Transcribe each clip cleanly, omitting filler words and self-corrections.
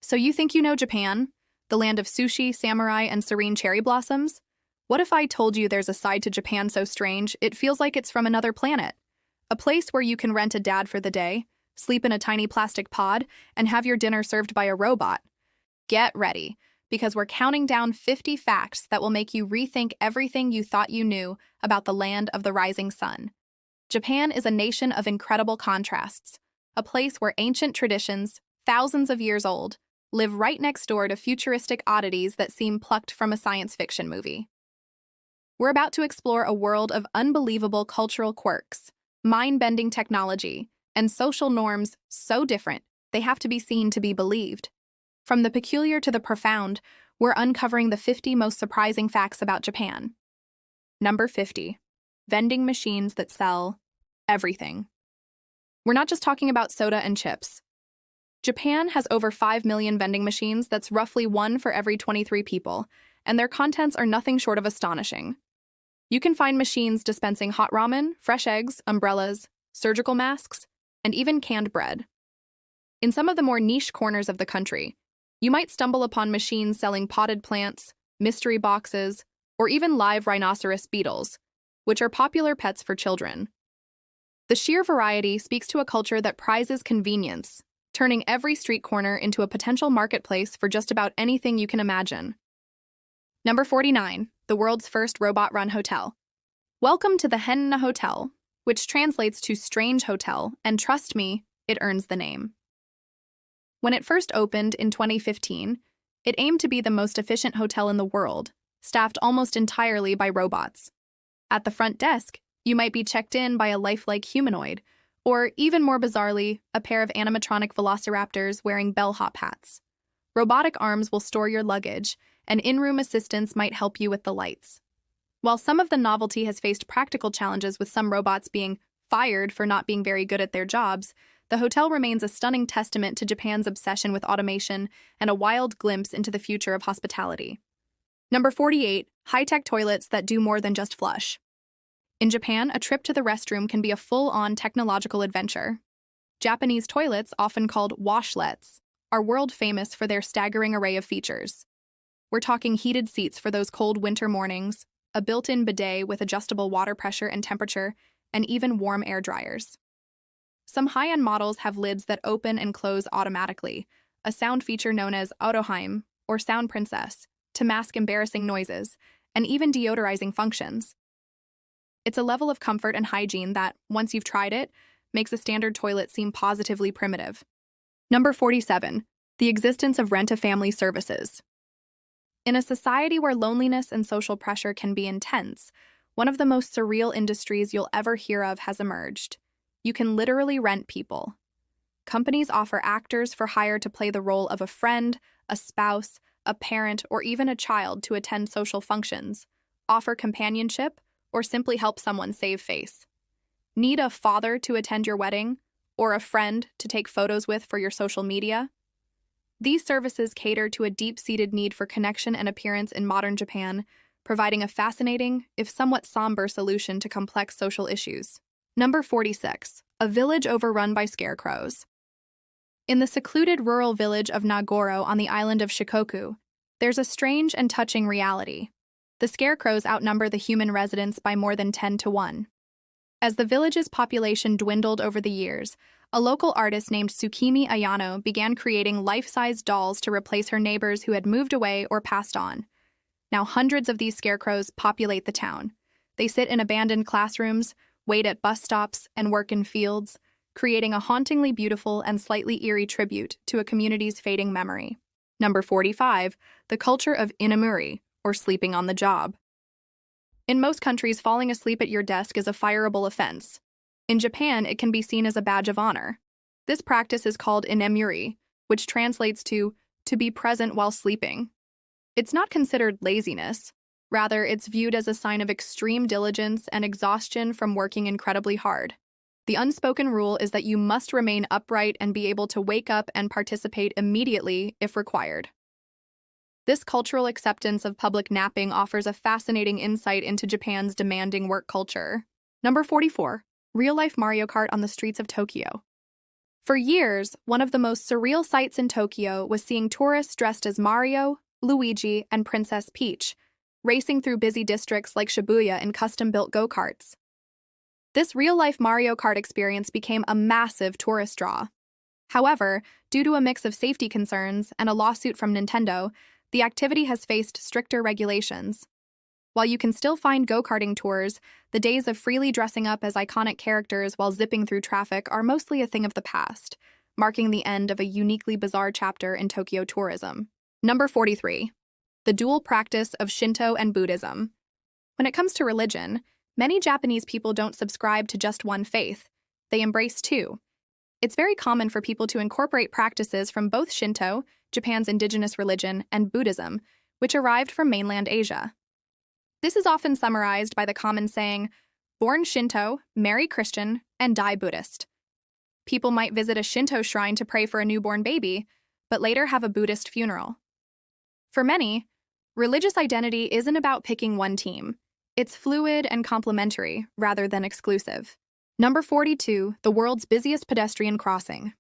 So you think you know Japan? The land of sushi, samurai, and serene cherry blossoms? What if I told you there's a side to Japan so strange, it feels like it's from another planet? A place where you can rent a dad for the day, sleep in a tiny plastic pod, and have your dinner served by a robot. Get ready, because we're counting down 50 facts that will make you rethink everything you thought you knew about the land of the rising sun. Japan is a nation of incredible contrasts, a place where ancient traditions, thousands of years old, live right next door to futuristic oddities that seem plucked from a science fiction movie. We're about to explore a world of unbelievable cultural quirks, mind-bending technology, and social norms so different they have to be seen to be believed. From the peculiar to the profound, we're uncovering the 50 most surprising facts about Japan. Number 50. Vending machines that sell everything. We're not just talking about soda and chips. Japan has over 5 million vending machines, that's roughly 1 for every 23 people, and their contents are nothing short of astonishing. You can find machines dispensing hot ramen, fresh eggs, umbrellas, surgical masks, and even canned bread. In some of the more niche corners of the country, you might stumble upon machines selling potted plants, mystery boxes, or even live rhinoceros beetles, which are popular pets for children. The sheer variety speaks to a culture that prizes convenience, turning every street corner into a potential marketplace for just about anything you can imagine. Number 49. The world's first robot-run hotel. Welcome to the Henna Hotel, which translates to Strange Hotel, and trust me, it earns the name. When it first opened in 2015, it aimed to be the most efficient hotel in the world, staffed almost entirely by robots. At the front desk, you might be checked in by a lifelike humanoid, or even more bizarrely, a pair of animatronic velociraptors wearing bellhop hats. Robotic arms will store your luggage, and in-room assistants might help you with the lights. While some of the novelty has faced practical challenges with some robots being fired for not being very good at their jobs, the hotel remains a stunning testament to Japan's obsession with automation and a wild glimpse into the future of hospitality. Number 48. High-tech toilets that do more than just flush. In Japan, a trip to the restroom can be a full-on technological adventure. Japanese toilets, often called washlets, are world-famous for their staggering array of features. We're talking heated seats for those cold winter mornings, a built-in bidet with adjustable water pressure and temperature, and even warm air dryers. Some high-end models have lids that open and close automatically, a sound feature known as Autoheim, or Sound Princess, to mask embarrassing noises, and even deodorizing functions. It's a level of comfort and hygiene that, once you've tried it, makes a standard toilet seem positively primitive. Number 47. The existence of rent-a-family services. In a society where loneliness and social pressure can be intense, one of the most surreal industries you'll ever hear of has emerged. You can literally rent people. Companies offer actors for hire to play the role of a friend, a spouse, a parent, or even a child to attend social functions, offer companionship, or simply help someone save face. Need a father to attend your wedding, or a friend to take photos with for your social media? These services cater to a deep-seated need for connection and appearance in modern Japan, providing a fascinating, if somewhat somber, solution to complex social issues. Number 46. A village overrun by scarecrows. In the secluded rural village of Nagoro on the island of Shikoku, there's a strange and touching reality. The scarecrows outnumber the human residents by more than 10 to 1. As the village's population dwindled over the years, a local artist named Tsukimi Ayano began creating life-size dolls to replace her neighbors who had moved away or passed on. Now hundreds of these scarecrows populate the town. They sit in abandoned classrooms, wait at bus stops, and work in fields, creating a hauntingly beautiful and slightly eerie tribute to a community's fading memory. Number 45. The culture of inamuri, or sleeping on the job. In most countries, falling asleep at your desk is a fireable offense. In Japan, it can be seen as a badge of honor. This practice is called inemuri, which translates to be present while sleeping. It's not considered laziness. Rather, it's viewed as a sign of extreme diligence and exhaustion from working incredibly hard. The unspoken rule is that you must remain upright and be able to wake up and participate immediately if required. This cultural acceptance of public napping offers a fascinating insight into Japan's demanding work culture. Number 44. Real-life Mario Kart on the streets of Tokyo. For years, one of the most surreal sights in Tokyo was seeing tourists dressed as Mario, Luigi, and Princess Peach, racing through busy districts like Shibuya in custom-built go-karts. This real-life Mario Kart experience became a massive tourist draw. However, due to a mix of safety concerns and a lawsuit from Nintendo, the activity has faced stricter regulations. While you can still find go-karting tours, the days of freely dressing up as iconic characters while zipping through traffic are mostly a thing of the past, marking the end of a uniquely bizarre chapter in Tokyo tourism. Number 43. The dual practice of Shinto and Buddhism. When it comes to religion, many Japanese people don't subscribe to just one faith. They embrace two. It's very common for people to incorporate practices from both Shinto, Japan's indigenous religion, and Buddhism, which arrived from mainland Asia. This is often summarized by the common saying, born Shinto, marry Christian, and die Buddhist. People might visit a Shinto shrine to pray for a newborn baby, but later have a Buddhist funeral. For many, religious identity isn't about picking one team. It's fluid and complementary, rather than exclusive. Number 42, the world's busiest pedestrian crossing.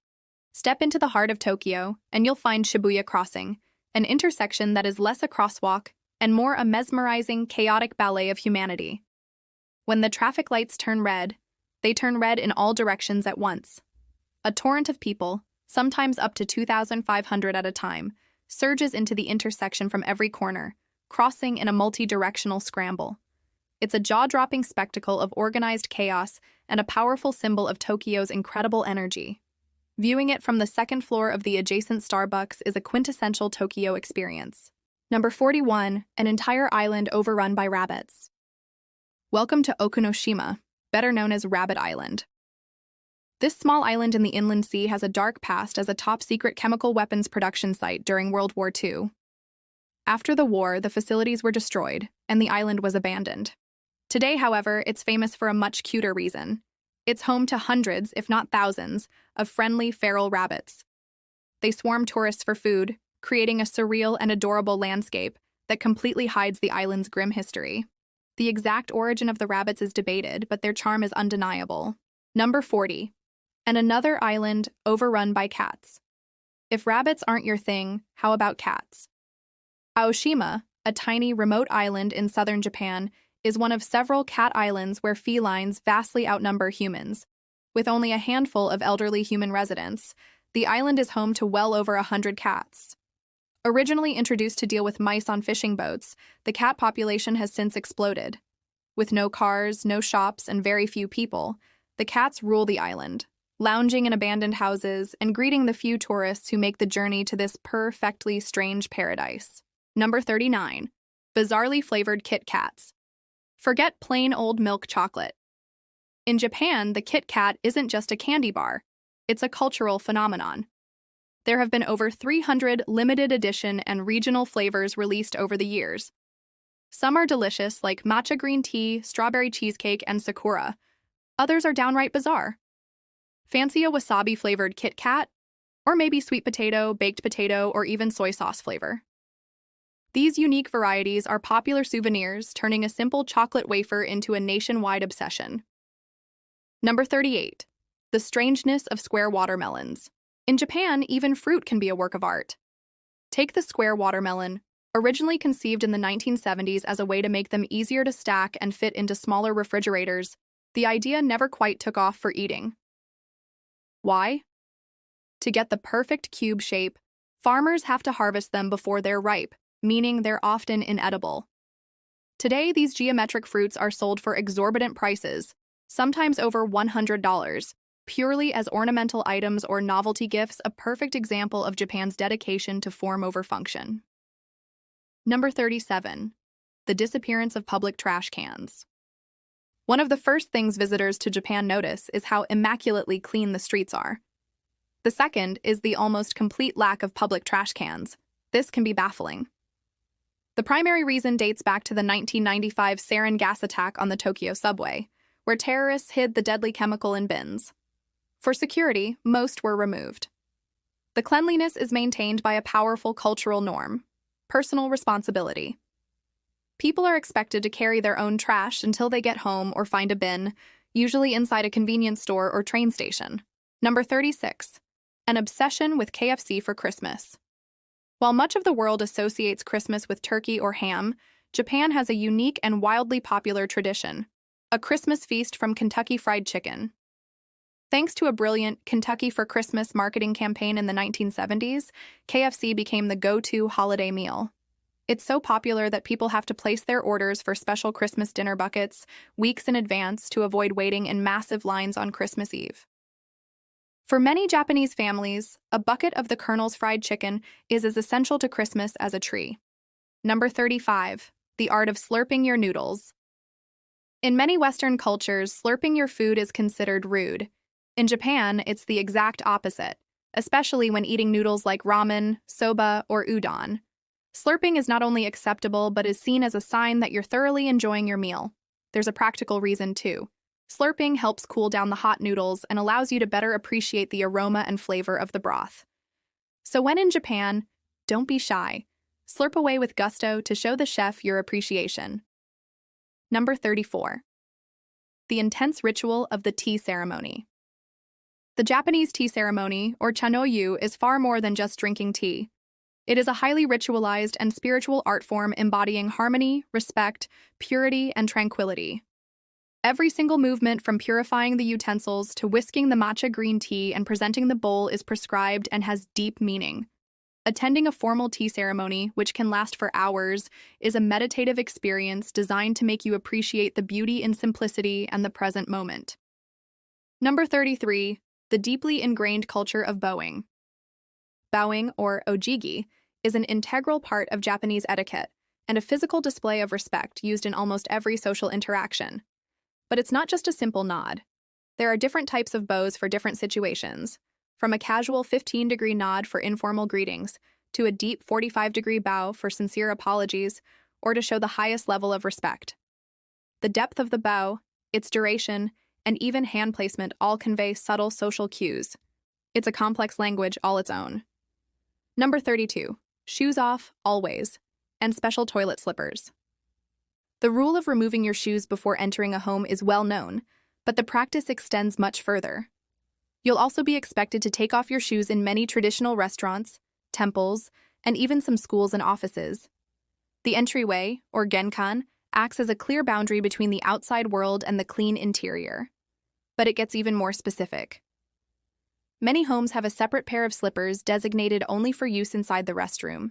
Step into the heart of Tokyo, and you'll find Shibuya Crossing, an intersection that is less a crosswalk and more a mesmerizing, chaotic ballet of humanity. When the traffic lights turn red, they turn red in all directions at once. A torrent of people, sometimes up to 2,500 at a time, surges into the intersection from every corner, crossing in a multi-directional scramble. It's a jaw-dropping spectacle of organized chaos and a powerful symbol of Tokyo's incredible energy. Viewing it from the second floor of the adjacent Starbucks is a quintessential Tokyo experience. Number 41, an entire island overrun by rabbits. Welcome to Okunoshima, better known as Rabbit Island. This small island in the inland sea has a dark past as a top-secret chemical weapons production site during World War II. After the war, the facilities were destroyed, and the island was abandoned. Today, however, it's famous for a much cuter reason. It's home to hundreds, if not thousands, of friendly feral rabbits. They swarm tourists for food, creating a surreal and adorable landscape that completely hides the island's grim history. The exact origin of the rabbits is debated, but their charm is undeniable. Number 40. And another island overrun by cats. If rabbits aren't your thing, how about cats? Aoshima, a tiny remote island in southern Japan, is one of several cat islands where felines vastly outnumber humans. With only a handful of elderly human residents, the island is home to well over 100 cats. Originally introduced to deal with mice on fishing boats, the cat population has since exploded. With no cars, no shops, and very few people, the cats rule the island, lounging in abandoned houses and greeting the few tourists who make the journey to this perfectly strange paradise. Number 39. Bizarrely flavored KitKats. Forget plain old milk chocolate. In Japan, the KitKat isn't just a candy bar. It's a cultural phenomenon. There have been over 300 limited edition and regional flavors released over the years. Some are delicious, like matcha green tea, strawberry cheesecake, and sakura. Others are downright bizarre. Fancy a wasabi-flavored Kit Kat? Or maybe sweet potato, baked potato, or even soy sauce flavor. These unique varieties are popular souvenirs, turning a simple chocolate wafer into a nationwide obsession. Number 38. The strangeness of square watermelons. In Japan, even fruit can be a work of art. Take the square watermelon, originally conceived in the 1970s as a way to make them easier to stack and fit into smaller refrigerators. The idea never quite took off for eating. Why? To get the perfect cube shape, farmers have to harvest them before they're ripe, meaning they're often inedible. Today, these geometric fruits are sold for exorbitant prices, sometimes over $100, purely as ornamental items or novelty gifts, a perfect example of Japan's dedication to form over function. Number 37. The disappearance of public trash cans. One of the first things visitors to Japan notice is how immaculately clean the streets are. The second is the almost complete lack of public trash cans. This can be baffling. The primary reason dates back to the 1995 sarin gas attack on the Tokyo subway, where terrorists hid the deadly chemical in bins. For security, most were removed. The cleanliness is maintained by a powerful cultural norm: personal responsibility. People are expected to carry their own trash until they get home or find a bin, usually inside a convenience store or train station. Number 36. An obsession with KFC for Christmas. While much of the world associates Christmas with turkey or ham, Japan has a unique and wildly popular tradition: a Christmas feast from Kentucky Fried Chicken. Thanks to a brilliant Kentucky for Christmas marketing campaign in the 1970s, KFC became the go-to holiday meal. It's so popular that people have to place their orders for special Christmas dinner buckets weeks in advance to avoid waiting in massive lines on Christmas Eve. For many Japanese families, a bucket of the Colonel's fried chicken is as essential to Christmas as a tree. Number 35. The art of slurping your noodles. In many Western cultures, slurping your food is considered rude. In Japan, it's the exact opposite, especially when eating noodles like ramen, soba, or udon. Slurping is not only acceptable but is seen as a sign that you're thoroughly enjoying your meal. There's a practical reason, too. Slurping helps cool down the hot noodles and allows you to better appreciate the aroma and flavor of the broth. So when in Japan, don't be shy. Slurp away with gusto to show the chef your appreciation. Number 34. The intense ritual of the tea ceremony. The Japanese tea ceremony, or chanoyu, is far more than just drinking tea. It is a highly ritualized and spiritual art form embodying harmony, respect, purity, and tranquility. Every single movement, from purifying the utensils to whisking the matcha green tea and presenting the bowl, is prescribed and has deep meaning. Attending a formal tea ceremony, which can last for hours, is a meditative experience designed to make you appreciate the beauty in simplicity and the present moment. Number 33. The deeply ingrained culture of bowing. Bowing, or ojigi, is an integral part of Japanese etiquette and a physical display of respect used in almost every social interaction. But it's not just a simple nod. There are different types of bows for different situations, from a casual 15-degree nod for informal greetings to a deep 45-degree bow for sincere apologies or to show the highest level of respect. The depth of the bow, its duration, and even hand placement all convey subtle social cues. It's a complex language all its own. Number 32. Shoes off, always, and special toilet slippers. The rule of removing your shoes before entering a home is well known, but the practice extends much further. You'll also be expected to take off your shoes in many traditional restaurants, temples, and even some schools and offices. The entryway, or genkan, acts as a clear boundary between the outside world and the clean interior. But it gets even more specific. Many homes have a separate pair of slippers designated only for use inside the restroom.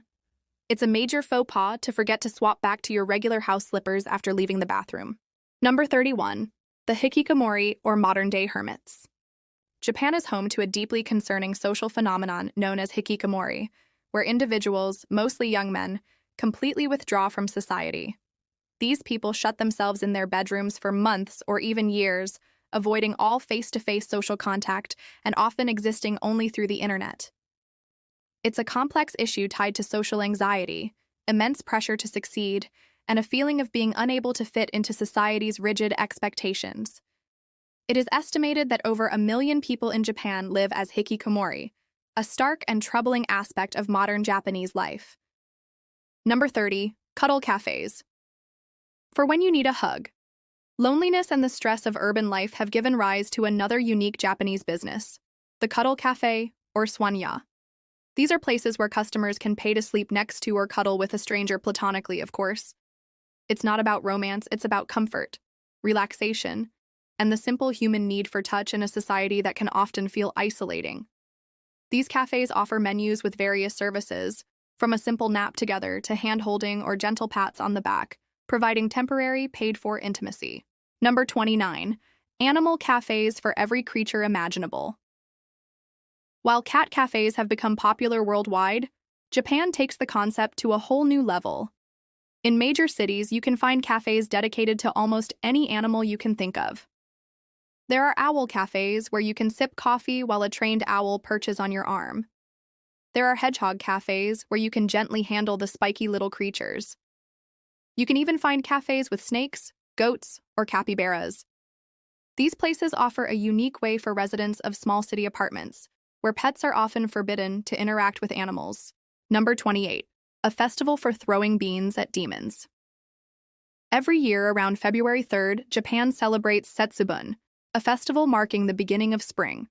It's a major faux pas to forget to swap back to your regular house slippers after leaving the bathroom. Number 31. The Hikamorei, or modern-day hermits. Japan is home to a deeply concerning social phenomenon known as hikikomori, where individuals, mostly young men, completely withdraw from society. These people shut themselves in their bedrooms for months or even years, avoiding all face-to-face social contact and often existing only through the internet. It's a complex issue tied to social anxiety, immense pressure to succeed, and a feeling of being unable to fit into society's rigid expectations. It is estimated that over 1 million people in Japan live as hikikomori, a stark and troubling aspect of modern Japanese life. Number 30. Cuddle cafes. For when you need a hug. Loneliness and the stress of urban life have given rise to another unique Japanese business, the Cuddle Cafe, or swanya. These are places where customers can pay to sleep next to or cuddle with a stranger platonically, of course. It's not about romance, it's about comfort, relaxation, and the simple human need for touch in a society that can often feel isolating. These cafes offer menus with various services, from a simple nap together to hand-holding or gentle pats on the back, providing temporary, paid-for intimacy. Number 29. Animal cafes for every creature imaginable. While cat cafes have become popular worldwide, Japan takes the concept to a whole new level. In major cities, you can find cafes dedicated to almost any animal you can think of. There are owl cafes where you can sip coffee while a trained owl perches on your arm. There are hedgehog cafes where you can gently handle the spiky little creatures. You can even find cafes with snakes, goats, or capybaras. These places offer a unique way for residents of small city apartments, where pets are often forbidden to interact with animals. Number 28. A festival for throwing beans at demons. Every year around February 3rd, Japan celebrates Setsubun, a festival marking the beginning of spring.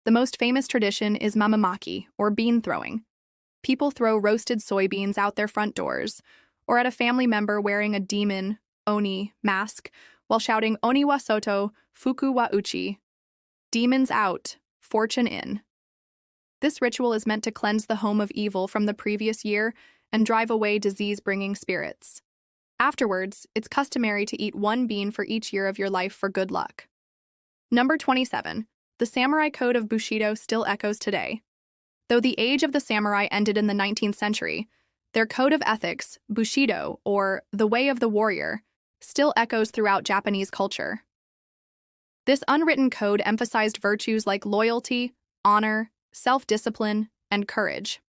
The most famous tradition is mamamaki, or bean throwing. People throw roasted soybeans out their front doors, or at a family member wearing a demon, oni, mask, while shouting oni wa soto, fuku wa uchi, demons out, fortune in. This ritual is meant to cleanse the home of evil from the previous year and drive away disease-bringing spirits. Afterwards, it's customary to eat one bean for each year of your life for good luck. Number 27. The samurai code of Bushido still echoes today. Though the age of the samurai ended in the 19th century, their code of ethics, Bushido, or the way of the warrior, still echoes throughout Japanese culture. This unwritten code emphasized virtues like loyalty, honor, self-discipline, and courage.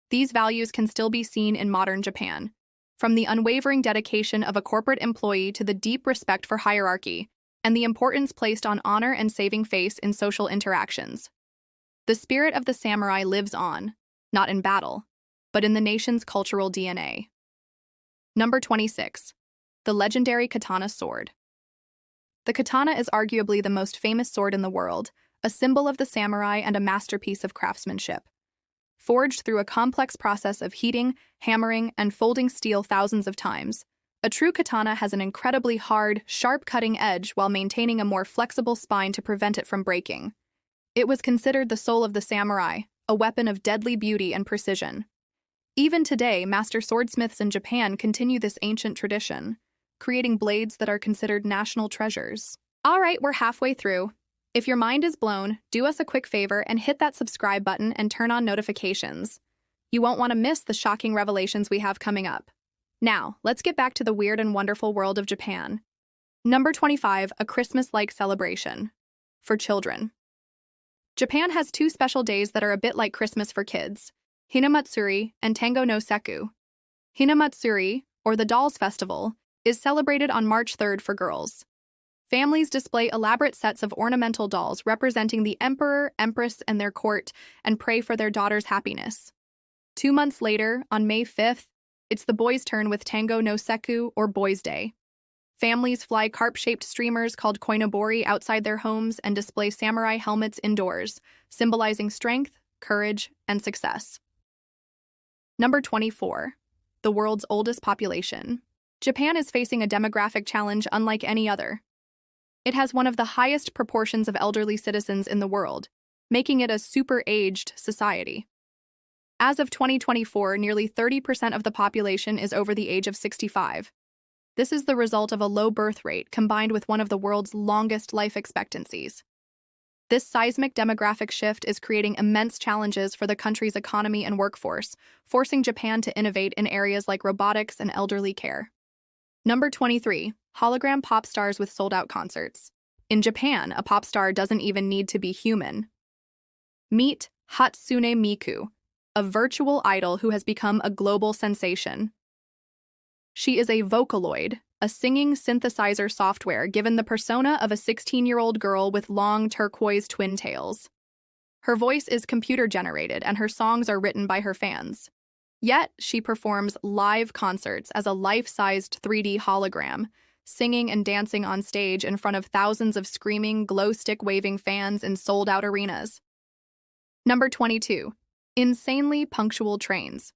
These values can still be seen in modern Japan, from the unwavering dedication of a corporate employee to the deep respect for hierarchy and the importance placed on honor and saving face in social interactions. The spirit of the samurai lives on, not in battle, but in the nation's cultural DNA. Number 26. The legendary katana sword. The katana is arguably the most famous sword in the world, a symbol of the samurai and a masterpiece of craftsmanship. Forged through a complex process of heating, hammering, and folding steel thousands of times, a true katana has an incredibly hard, sharp cutting edge while maintaining a more flexible spine to prevent it from breaking. It was considered the soul of the samurai, a weapon of deadly beauty and precision. Even today, master swordsmiths in Japan continue this ancient tradition, creating blades that are considered national treasures. All right, we're halfway through. If your mind is blown, do us a quick favor and hit that subscribe button and turn on notifications. You won't want to miss the shocking revelations we have coming up. Now, let's get back to the weird and wonderful world of Japan. Number 25, a Christmas-like celebration. For children. Japan has two special days that are a bit like Christmas for kids, Hinamatsuri and Tango no Seku. Hinamatsuri, or the Dolls Festival, is celebrated on March 3rd for girls. Families display elaborate sets of ornamental dolls representing the emperor, empress, and their court and pray for their daughter's happiness. 2 months later, on May 5th, it's the boys' turn with Tango no Seku, or Boys' Day. Families fly carp-shaped streamers called koinobori outside their homes and display samurai helmets indoors, symbolizing strength, courage, and success. Number 24. The world's oldest population. Japan is facing a demographic challenge unlike any other. It has one of the highest proportions of elderly citizens in the world, making it a super-aged society. As of 2024, nearly 30% of the population is over the age of 65. This is the result of a low birth rate combined with one of the world's longest life expectancies. This seismic demographic shift is creating immense challenges for the country's economy and workforce, forcing Japan to innovate in areas like robotics and elderly care. Number 23. Hologram pop stars with sold-out concerts. In Japan, a pop star doesn't even need to be human. Meet Hatsune Miku, a virtual idol who has become a global sensation. She is a Vocaloid, a singing synthesizer software given the persona of a 16-year-old girl with long turquoise twin tails. Her voice is computer-generated and her songs are written by her fans. Yet, she performs live concerts as a life-sized 3D hologram, singing and dancing on stage in front of thousands of screaming, glow-stick-waving fans in sold-out arenas. Number 22. Insanely punctual trains.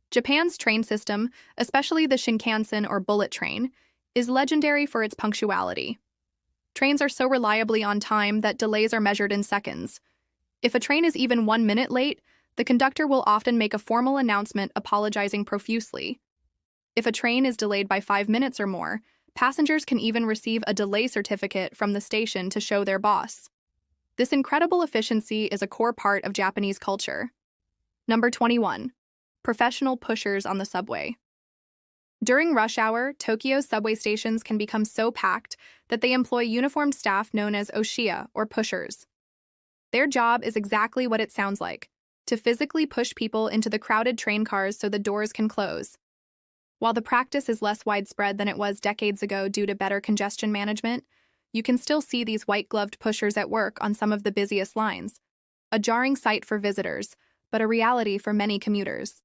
Japan's train system, especially the Shinkansen or bullet train, is legendary for its punctuality. Trains are so reliably on time that delays are measured in seconds. If a train is even 1 minute late, the conductor will often make a formal announcement apologizing profusely. If a train is delayed by 5 minutes or more, passengers can even receive a delay certificate from the station to show their boss. This incredible efficiency is a core part of Japanese culture. Number 21. Professional pushers on the subway. During rush hour, Tokyo's subway stations can become so packed that they employ uniformed staff known as oshiya, or pushers. Their job is exactly what it sounds like, to physically push people into the crowded train cars so the doors can close. While the practice is less widespread than it was decades ago due to better congestion management, you can still see these white-gloved pushers at work on some of the busiest lines. A jarring sight for visitors, but a reality for many commuters.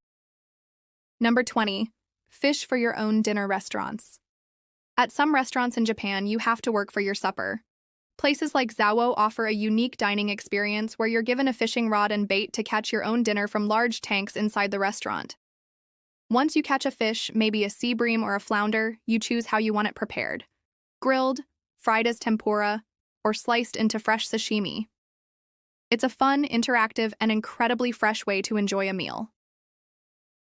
Number 20. Fish for your own dinner restaurants. At some restaurants in Japan, you have to work for your supper. Places like Zawo offer a unique dining experience where you're given a fishing rod and bait to catch your own dinner from large tanks inside the restaurant. Once you catch a fish, maybe a sea bream or a flounder, you choose how you want it prepared: grilled, fried as tempura, or sliced into fresh sashimi. It's a fun, interactive, and incredibly fresh way to enjoy a meal.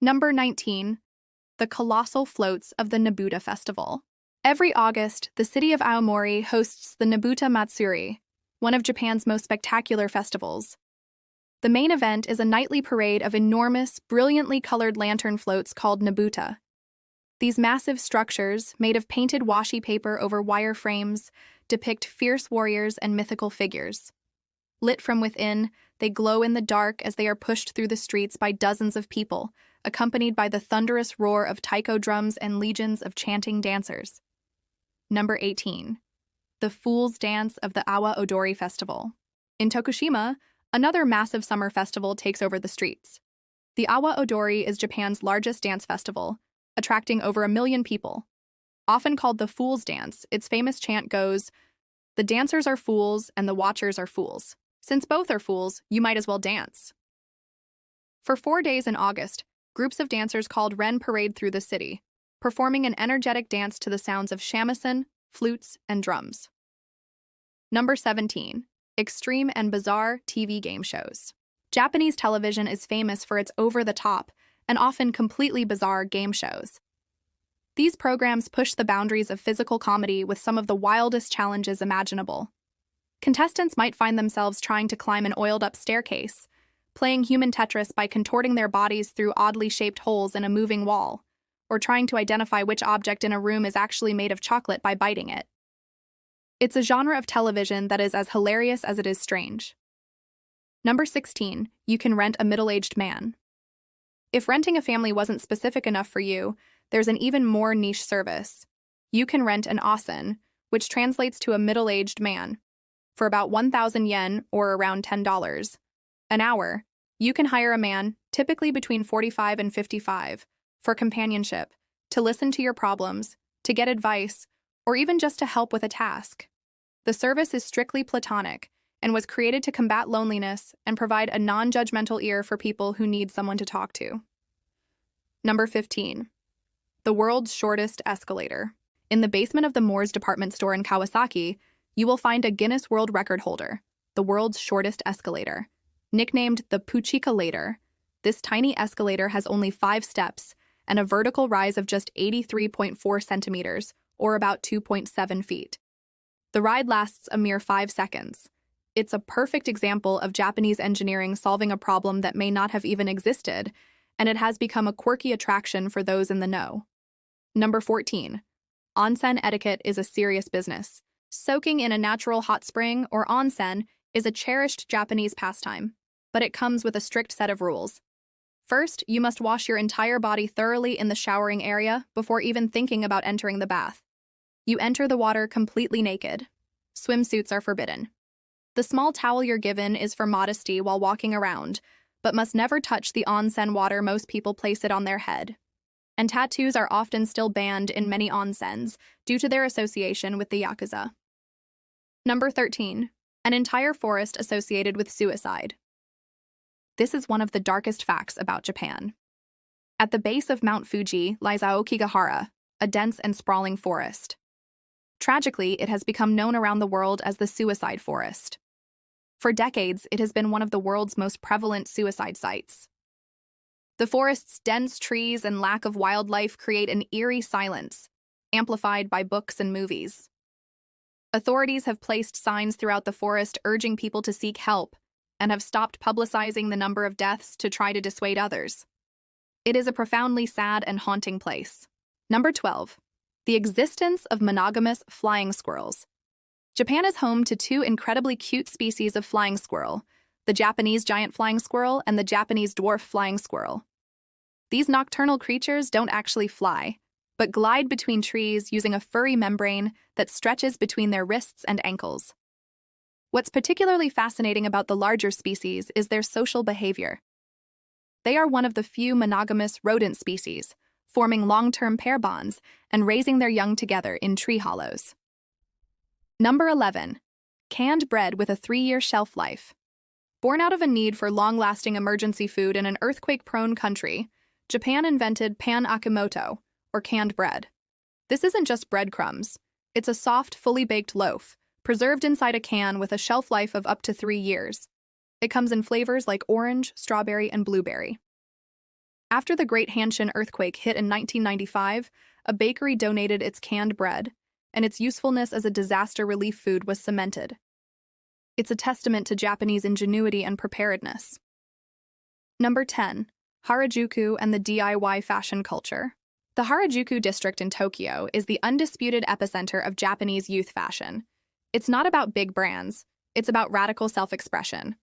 Number 19. The colossal floats of the Nabuta Festival. Every August, the city of Aomori hosts the Nabuta Matsuri, one of Japan's most spectacular festivals. The main event is a nightly parade of enormous, brilliantly colored lantern floats called Nabuta. These massive structures, made of painted washi paper over wire frames, depict fierce warriors and mythical figures. Lit from within, they glow in the dark as they are pushed through the streets by dozens of people, accompanied by the thunderous roar of taiko drums and legions of chanting dancers. Number 18. The Fool's Dance of the Awa Odori Festival. In Tokushima, another massive summer festival takes over the streets. The Awa Odori is Japan's largest dance festival, attracting over 1 million people. Often called the Fool's Dance, its famous chant goes, "The dancers are fools and the watchers are fools. Since both are fools, you might as well dance." For 4 days in August, groups of dancers called Ren parade through the city, performing an energetic dance to the sounds of shamisen, flutes, and drums. Number 17. Extreme and bizarre TV game shows. Japanese television is famous for its over-the-top and often completely bizarre game shows. These programs push the boundaries of physical comedy with some of the wildest challenges imaginable. Contestants might find themselves trying to climb an oiled-up staircase, playing human Tetris by contorting their bodies through oddly shaped holes in a moving wall, or trying to identify which object in a room is actually made of chocolate by biting it. It's a genre of television that is as hilarious as it is strange. Number 16. You can rent a middle-aged man. If renting a family wasn't specific enough for you, there's an even more niche service. You can rent an onsen, which translates to a middle-aged man. For about 1,000 yen, or around $10, an hour, you can hire a man, typically between 45 and 55, for companionship, to listen to your problems, to get advice, or even just to help with a task. The service is strictly platonic and was created to combat loneliness and provide a non-judgmental ear for people who need someone to talk to. Number 15. The world's shortest escalator. In the basement of the Moore's department store in Kawasaki, you will find a Guinness World Record holder, the world's shortest escalator. Nicknamed the Puchikalator, this tiny escalator has only 5 steps and a vertical rise of just 83.4 centimeters, or about 2.7 feet. The ride lasts a mere 5 seconds. It's a perfect example of Japanese engineering solving a problem that may not have even existed, and it has become a quirky attraction for those in the know. Number 14. Onsen etiquette is a serious business. Soaking in a natural hot spring, or onsen, is a cherished Japanese pastime, but it comes with a strict set of rules. First, you must wash your entire body thoroughly in the showering area before even thinking about entering the bath. You enter the water completely naked. Swimsuits are forbidden. The small towel you're given is for modesty while walking around, but must never touch the onsen water. Most people place it on their head. And tattoos are often still banned in many onsens due to their association with the Yakuza. Number 13. An entire forest associated with suicide. This is one of the darkest facts about Japan. At the base of Mount Fuji lies Aokigahara, a dense and sprawling forest. Tragically, it has become known around the world as the suicide forest. For decades, it has been one of the world's most prevalent suicide sites. The forest's dense trees and lack of wildlife create an eerie silence, amplified by books and movies. Authorities have placed signs throughout the forest urging people to seek help and have stopped publicizing the number of deaths to try to dissuade others. It is a profoundly sad and haunting place. Number 12. The existence of monogamous flying squirrels. Japan is home to 2 incredibly cute species of flying squirrel, the Japanese giant flying squirrel and the Japanese dwarf flying squirrel. These nocturnal creatures don't actually fly, but glide between trees using a furry membrane that stretches between their wrists and ankles. What's particularly fascinating about the larger species is their social behavior. They are one of the few monogamous rodent species, forming long-term pair bonds and raising their young together in tree hollows. Number 11. Canned bread with a 3-year shelf life. Born out of a need for long-lasting emergency food in an earthquake-prone country, Japan invented pan akimoto, or canned bread. This isn't just breadcrumbs. It's a soft, fully baked loaf, preserved inside a can with a shelf life of up to 3 years. It comes in flavors like orange, strawberry, and blueberry. After the Great Hanshin earthquake hit in 1995, a bakery donated its canned bread, and its usefulness as a disaster relief food was cemented. It's a testament to Japanese ingenuity and preparedness. Number 10. Harajuku and the DIY fashion culture. The Harajuku district in Tokyo is the undisputed epicenter of Japanese youth fashion. It's not about big brands, it's about radical self-expression.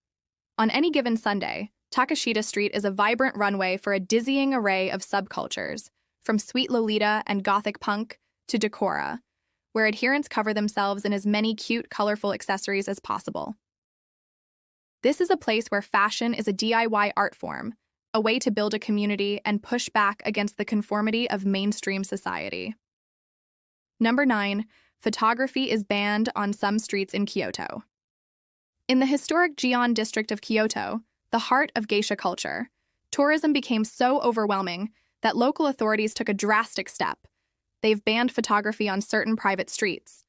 On any given Sunday, Takashita Street is a vibrant runway for a dizzying array of subcultures, from sweet Lolita and gothic punk to decora, where adherents cover themselves in as many cute, colorful accessories as possible. This is a place where fashion is a DIY art form, a way to build a community and push back against the conformity of mainstream society. Number 9. Photography is banned on some streets in Kyoto. In the historic Gian district of Kyoto, the heart of geisha culture, tourism became so overwhelming that local authorities took a drastic step. They've banned photography on certain private streets.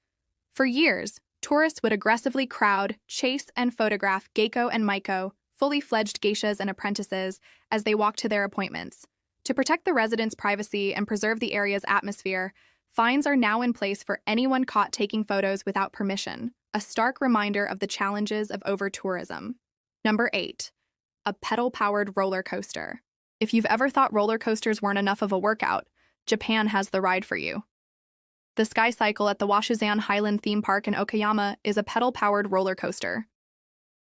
For years, tourists would aggressively crowd, chase, and photograph geiko and maiko, fully fledged geishas and apprentices, as they walked to their appointments. To protect the residents' privacy and preserve the area's atmosphere, fines are now in place for anyone caught taking photos without permission, a stark reminder of the challenges of over-tourism. Number 8. A pedal-powered roller coaster. If you've ever thought roller coasters weren't enough of a workout, Japan has the ride for you. The Sky Cycle at the Washuzan Highland Theme Park in Okayama is a pedal-powered roller coaster.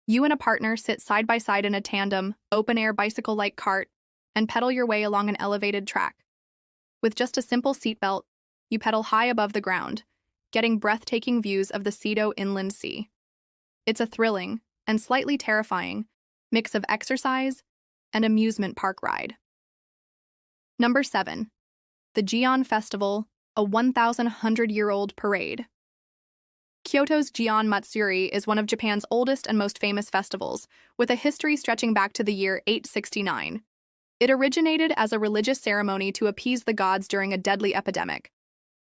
You and a partner sit side by side in a tandem, open-air bicycle-like cart, and pedal your way along an elevated track. With just a simple seatbelt, you pedal high above the ground, getting breathtaking views of the Seto Inland Sea. It's a thrilling, and slightly terrifying, mix of exercise and amusement park ride. Number 7. The Gian Festival, a 1,100-year-old parade. Kyoto's Gian Matsuri is one of Japan's oldest and most famous festivals, with a history stretching back to the year 869. It originated as a religious ceremony to appease the gods during a deadly epidemic.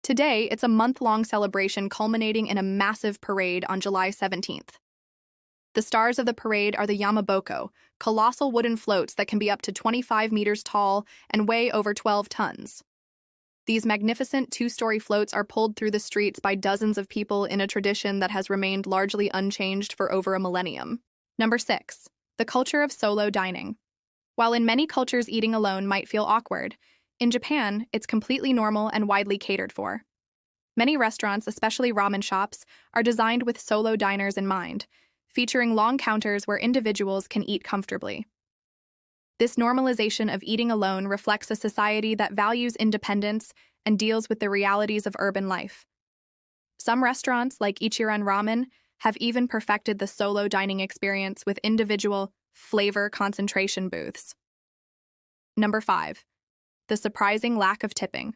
Today, it's a month-long celebration culminating in a massive parade on July 17th. The stars of the parade are the yamaboko, colossal wooden floats that can be up to 25 meters tall and weigh over 12 tons. These magnificent 2-story floats are pulled through the streets by dozens of people in a tradition that has remained largely unchanged for over a millennium. Number 6. The culture of solo dining. While in many cultures eating alone might feel awkward, in Japan, it's completely normal and widely catered for. Many restaurants, especially ramen shops, are designed with solo diners in mind, featuring long counters where individuals can eat comfortably. This normalization of eating alone reflects a society that values independence and deals with the realities of urban life. Some restaurants, like Ichiran Ramen, have even perfected the solo dining experience with individual flavor concentration booths. Number 5. The surprising lack of tipping.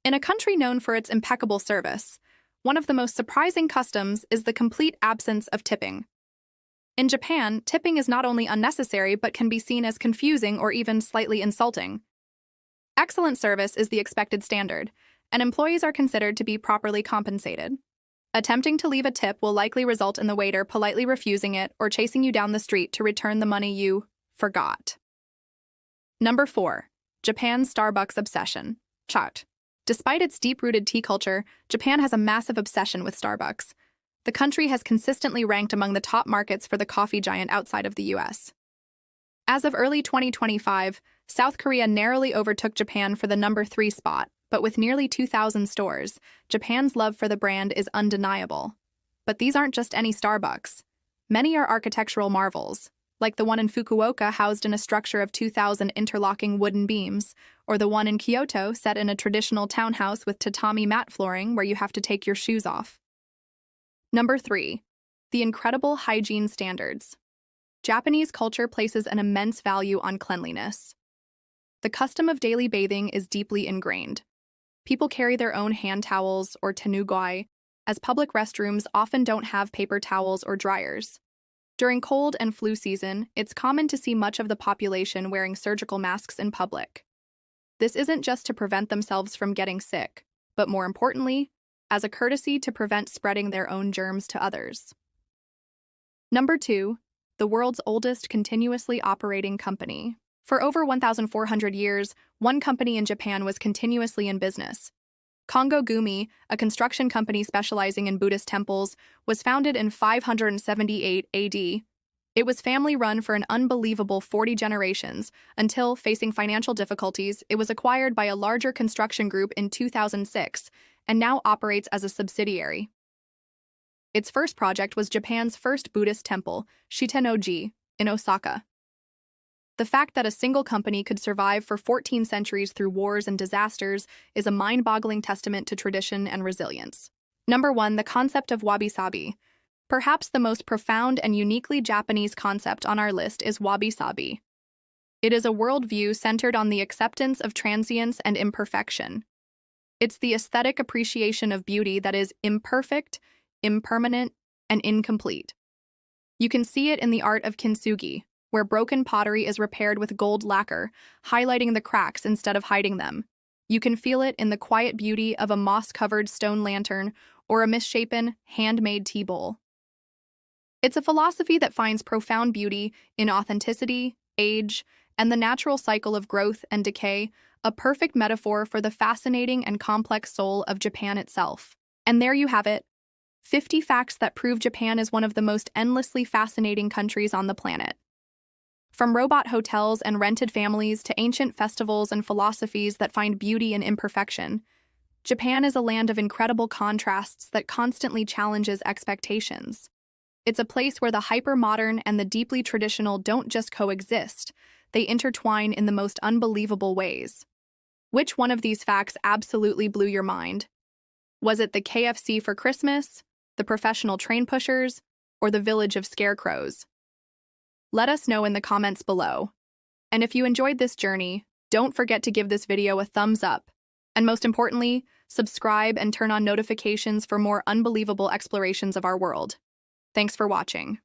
In a country known for its impeccable service, one of the most surprising customs is the complete absence of tipping. In Japan, tipping is not only unnecessary but can be seen as confusing or even slightly insulting. Excellent service is the expected standard, and employees are considered to be properly compensated. Attempting to leave a tip will likely result in the waiter politely refusing it or chasing you down the street to return the money you forgot. Number 4. Japan's Starbucks obsession. Chart. Despite its deep-rooted tea culture, Japan has a massive obsession with Starbucks. The country has consistently ranked among the top markets for the coffee giant outside of the US. As of early 2025, South Korea narrowly overtook Japan for the number 3 spot, but with nearly 2,000 stores, Japan's love for the brand is undeniable. But these aren't just any Starbucks. Many are architectural marvels, like the one in Fukuoka housed in a structure of 2,000 interlocking wooden beams, or the one in Kyoto set in a traditional townhouse with tatami mat flooring where you have to take your shoes off. Number 3. The incredible hygiene standards. Japanese culture places an immense value on cleanliness. The custom of daily bathing is deeply ingrained. People carry their own hand towels, or tenugoi, as public restrooms often don't have paper towels or dryers. During cold and flu season, it's common to see much of the population wearing surgical masks in public. This isn't just to prevent themselves from getting sick, but more importantly, as a courtesy to prevent spreading their own germs to others. Number 2, the world's oldest continuously operating company. For over 1,400 years, one company in Japan was continuously in business. Kongo Gumi, a construction company specializing in Buddhist temples, was founded in 578 AD. It was family-run for an unbelievable 40 generations until, facing financial difficulties, it was acquired by a larger construction group in 2006 and now operates as a subsidiary. Its first project was Japan's first Buddhist temple, Shiten-no-ji, in Osaka. The fact that a single company could survive for 14 centuries through wars and disasters is a mind-boggling testament to tradition and resilience. Number 1, the concept of wabi-sabi. Perhaps the most profound and uniquely Japanese concept on our list is wabi-sabi. It is a worldview centered on the acceptance of transience and imperfection. It's the aesthetic appreciation of beauty that is imperfect, impermanent, and incomplete. You can see it in the art of kintsugi, where broken pottery is repaired with gold lacquer, highlighting the cracks instead of hiding them. You can feel it in the quiet beauty of a moss-covered stone lantern or a misshapen, handmade tea bowl. It's a philosophy that finds profound beauty in authenticity, age, and the natural cycle of growth and decay, a perfect metaphor for the fascinating and complex soul of Japan itself. And there you have it, 50 facts that prove Japan is one of the most endlessly fascinating countries on the planet. From robot hotels and rented families to ancient festivals and philosophies that find beauty in imperfection, Japan is a land of incredible contrasts that constantly challenges expectations. It's a place where the hyper-modern and the deeply traditional don't just coexist, they intertwine in the most unbelievable ways. Which one of these facts absolutely blew your mind? Was it the KFC for Christmas, the professional train pushers, or the village of Scarecrows? Let us know in the comments below. And if you enjoyed this journey, don't forget to give this video a thumbs up. And most importantly, subscribe and turn on notifications for more unbelievable explorations of our world. Thanks for watching.